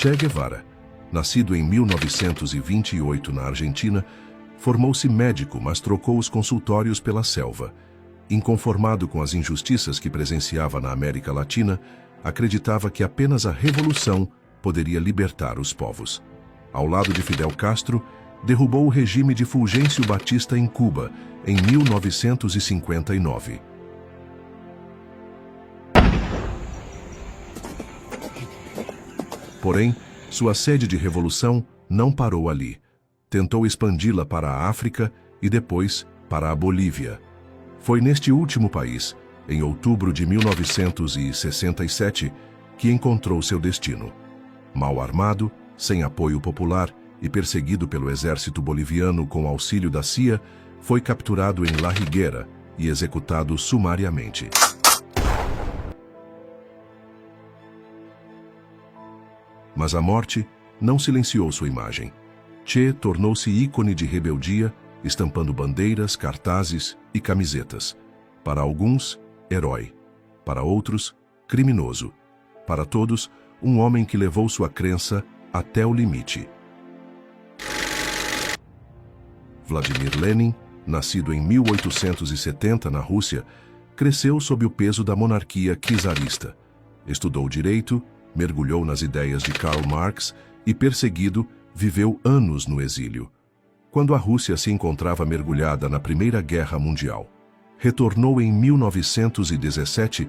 Che Guevara, nascido em 1928 na Argentina, formou-se médico, mas trocou os consultórios pela selva. Inconformado com as injustiças que presenciava na América Latina, acreditava que apenas a revolução poderia libertar os povos. Ao lado de Fidel Castro, derrubou o regime de Fulgêncio Batista em Cuba, em 1959. Porém, sua sede de revolução não parou ali. Tentou expandi-la para a África e depois para a Bolívia. Foi neste último país, em outubro de 1967, que encontrou seu destino. Mal armado, sem apoio popular e perseguido pelo exército boliviano com auxílio da CIA, foi capturado em La Higuera e executado sumariamente. Mas a morte não silenciou sua imagem. Che tornou-se ícone de rebeldia, estampando bandeiras, cartazes e camisetas. Para alguns, herói. Para outros, criminoso. Para todos, um homem que levou sua crença até o limite. Vladimir Lenin, nascido em 1870 na Rússia, cresceu sob o peso da monarquia czarista. Estudou direito, mergulhou nas ideias de Karl Marx e, perseguido, viveu anos no exílio. Quando a Rússia se encontrava mergulhada na Primeira Guerra Mundial, retornou em 1917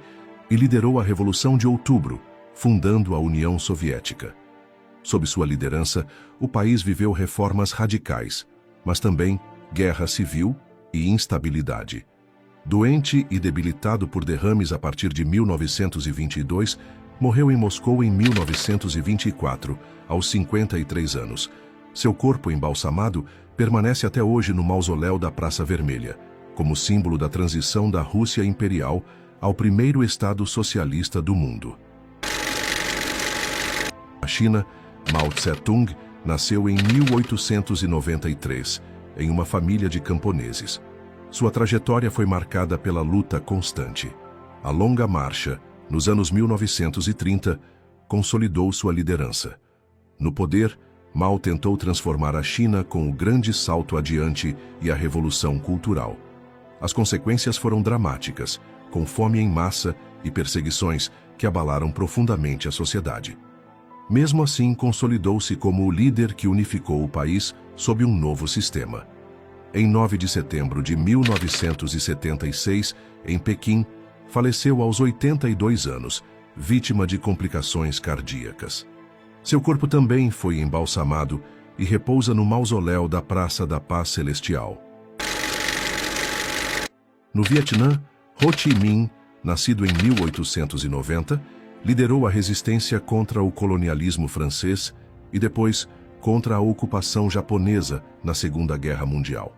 e liderou a Revolução de Outubro, fundando a União Soviética. Sob sua liderança, o país viveu reformas radicais, mas também guerra civil e instabilidade. Doente e debilitado por derrames a partir de 1922, morreu em Moscou em 1924, aos 53 anos. Seu corpo embalsamado permanece até hoje no mausoléu da Praça Vermelha, como símbolo da transição da Rússia imperial ao primeiro Estado socialista do mundo. Na China, Mao Tse-tung nasceu em 1893, em uma família de camponeses. Sua trajetória foi marcada pela luta constante. A longa marcha, nos anos 1930, consolidou sua liderança. No poder, Mao tentou transformar a China com o grande salto adiante e a revolução cultural. As consequências foram dramáticas, com fome em massa e perseguições que abalaram profundamente a sociedade. Mesmo assim, consolidou-se como o líder que unificou o país sob um novo sistema. Em 9 de setembro de 1976, em Pequim, faleceu aos 82 anos, vítima de complicações cardíacas. Seu corpo também foi embalsamado e repousa no mausoléu da Praça da Paz Celestial. No Vietnã, Ho Chi Minh, nascido em 1890, liderou a resistência contra o colonialismo francês e depois contra a ocupação japonesa na Segunda Guerra Mundial.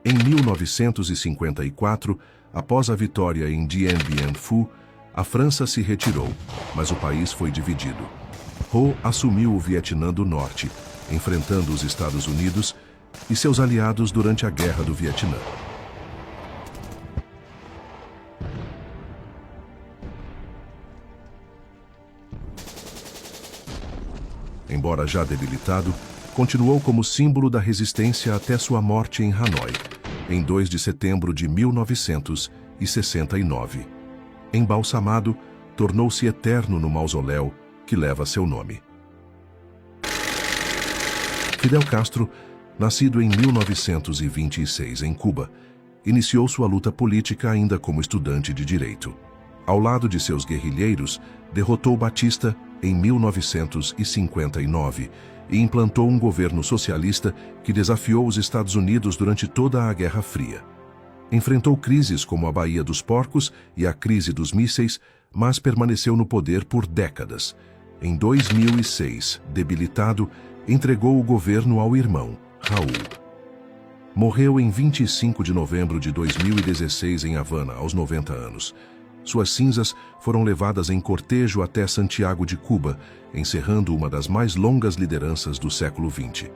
Em 1954, após a vitória em Dien Bien Phu, a França se retirou, mas o país foi dividido. Ho assumiu o Vietnã do Norte, enfrentando os Estados Unidos e seus aliados durante a Guerra do Vietnã. Embora já debilitado, continuou como símbolo da resistência até sua morte em Hanoi, em 2 de setembro de 1969. Embalsamado, tornou-se eterno no mausoléu que leva seu nome. Fidel Castro, nascido em 1926 em Cuba, iniciou sua luta política ainda como estudante de direito. Ao lado de seus guerrilheiros, derrotou Batista em 1959 e implantou um governo socialista que desafiou os Estados Unidos durante toda a Guerra Fria. Enfrentou crises como a Baía dos Porcos e a crise dos mísseis, mas permaneceu no poder por décadas. Em 2006, debilitado, entregou o governo ao irmão, Raul. Morreu em 25 de novembro de 2016 em Havana, aos 90 anos. Suas cinzas foram levadas em cortejo até Santiago de Cuba, encerrando uma das mais longas lideranças do século XX.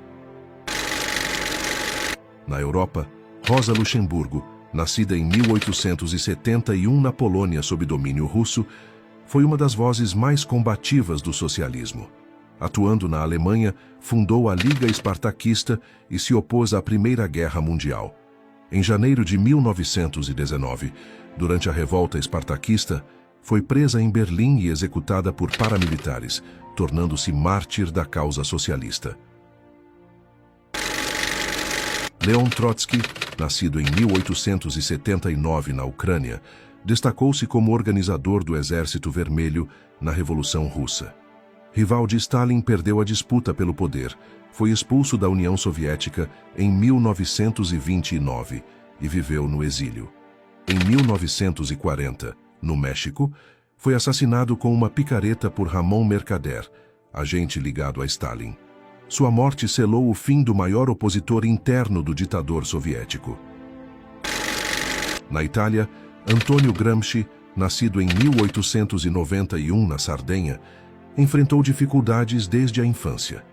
Na Europa, Rosa Luxemburgo, nascida em 1871 na Polônia sob domínio russo, foi uma das vozes mais combativas do socialismo. Atuando na Alemanha, fundou a Liga Espartaquista e se opôs à Primeira Guerra Mundial. Em janeiro de 1919, durante a revolta espartaquista, foi presa em Berlim e executada por paramilitares, tornando-se mártir da causa socialista. Leon Trotsky, nascido em 1879 na Ucrânia, destacou-se como organizador do Exército Vermelho na Revolução Russa. Rival de Stalin, perdeu a disputa pelo poder, foi expulso da União Soviética em 1929 e viveu no exílio. Em 1940, no México, foi assassinado com uma picareta por Ramón Mercader, agente ligado a Stalin. Sua morte selou o fim do maior opositor interno do ditador soviético. Na Itália, Antonio Gramsci, nascido em 1891 na Sardenha, enfrentou dificuldades desde a infância.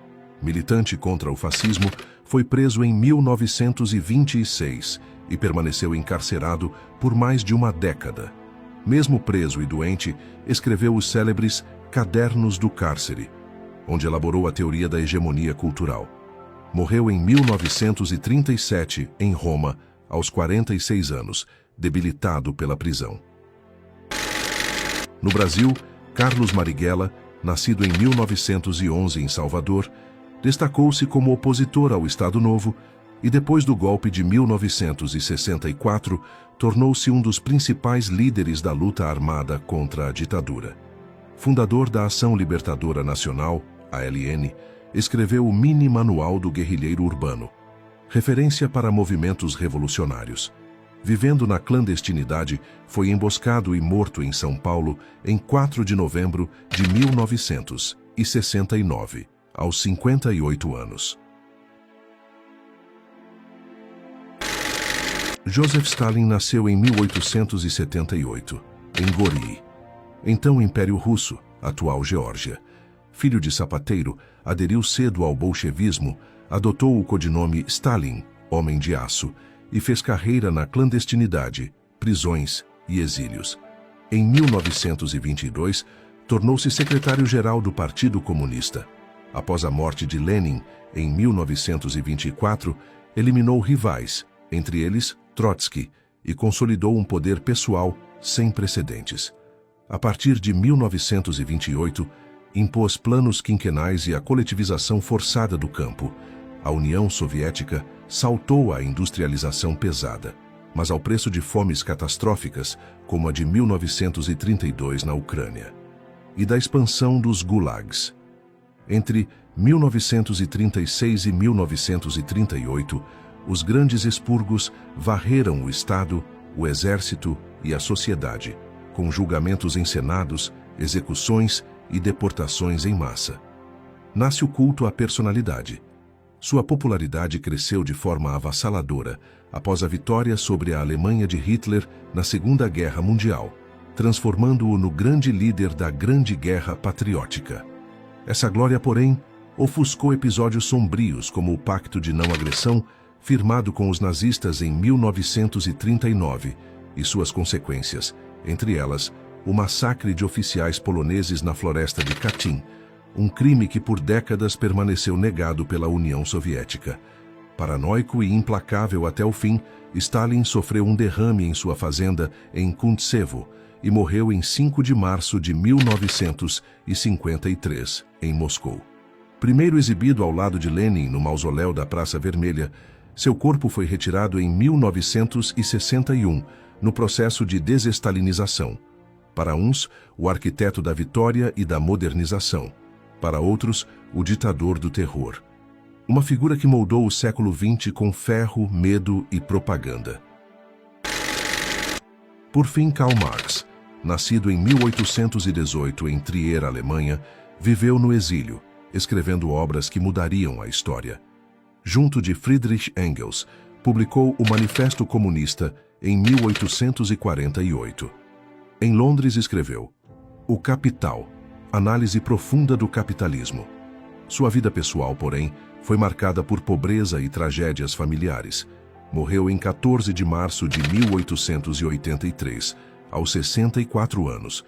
Militante contra o fascismo, foi preso em 1926 e permaneceu encarcerado por mais de uma década. Mesmo preso e doente, escreveu os célebres Cadernos do Cárcere, onde elaborou a teoria da hegemonia cultural. Morreu em 1937, em Roma, aos 46 anos, debilitado pela prisão. No Brasil, Carlos Marighella, nascido em 1911 em Salvador, destacou-se como opositor ao Estado Novo e, depois do golpe de 1964, tornou-se um dos principais líderes da luta armada contra a ditadura. Fundador da Ação Libertadora Nacional, ALN, escreveu o Mini Manual do Guerrilheiro Urbano, referência para movimentos revolucionários. Vivendo na clandestinidade, foi emboscado e morto em São Paulo em 4 de novembro de 1969, aos 58 anos. Joseph Stalin nasceu em 1878, em Gori, então Império Russo, atual Geórgia. Filho de sapateiro, aderiu cedo ao bolchevismo, adotou o codinome Stalin, Homem de Aço, e fez carreira na clandestinidade, prisões e exílios. Em 1922, tornou-se secretário-geral do Partido Comunista. Após a morte de Lenin, em 1924, eliminou rivais, entre eles Trotsky, e consolidou um poder pessoal sem precedentes. A partir de 1928, impôs planos quinquenais e a coletivização forçada do campo. A União Soviética saltou à industrialização pesada, mas ao preço de fomes catastróficas, como a de 1932 na Ucrânia, e da expansão dos gulags. Entre 1936 e 1938, os grandes expurgos varreram o Estado, o Exército e a sociedade, com julgamentos encenados, execuções e deportações em massa. Nasce o culto à personalidade. Sua popularidade cresceu de forma avassaladora após a vitória sobre a Alemanha de Hitler na Segunda Guerra Mundial, transformando-o no grande líder da Grande Guerra Patriótica. Essa glória, porém, ofuscou episódios sombrios como o Pacto de Não Agressão, firmado com os nazistas em 1939, e suas consequências, entre elas, o massacre de oficiais poloneses na floresta de Katyn, um crime que por décadas permaneceu negado pela União Soviética. Paranoico e implacável até o fim, Stalin sofreu um derrame em sua fazenda em Kuntsevo e morreu em 5 de março de 1953, em Moscou. Primeiro exibido ao lado de Lenin no mausoléu da Praça Vermelha, seu corpo foi retirado em 1961, no processo de desestalinização. Para uns, o arquiteto da vitória e da modernização. Para outros, o ditador do terror. Uma figura que moldou o século XX com ferro, medo e propaganda. Por fim, Karl Marx, nascido em 1818 em Trier, Alemanha, viveu no exílio, escrevendo obras que mudariam a história. Junto de Friedrich Engels, publicou o Manifesto Comunista em 1848. Em Londres escreveu O Capital, análise profunda do capitalismo. Sua vida pessoal, porém, foi marcada por pobreza e tragédias familiares. Morreu em 14 de março de 1883, aos 64 anos,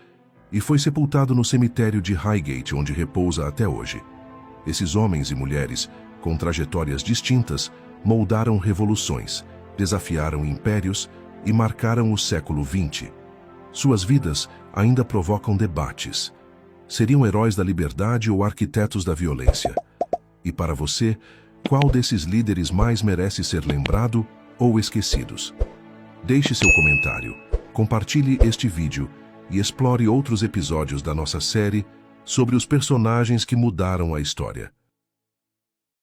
e foi sepultado no cemitério de Highgate, onde repousa até hoje. Esses homens e mulheres, com trajetórias distintas, moldaram revoluções, desafiaram impérios e marcaram o século XX. Suas vidas ainda provocam debates. Seriam heróis da liberdade ou arquitetos da violência? E para você, qual desses líderes mais merece ser lembrado ou esquecidos? Deixe seu comentário, compartilhe este vídeo e explore outros episódios da nossa série sobre os personagens que mudaram a história.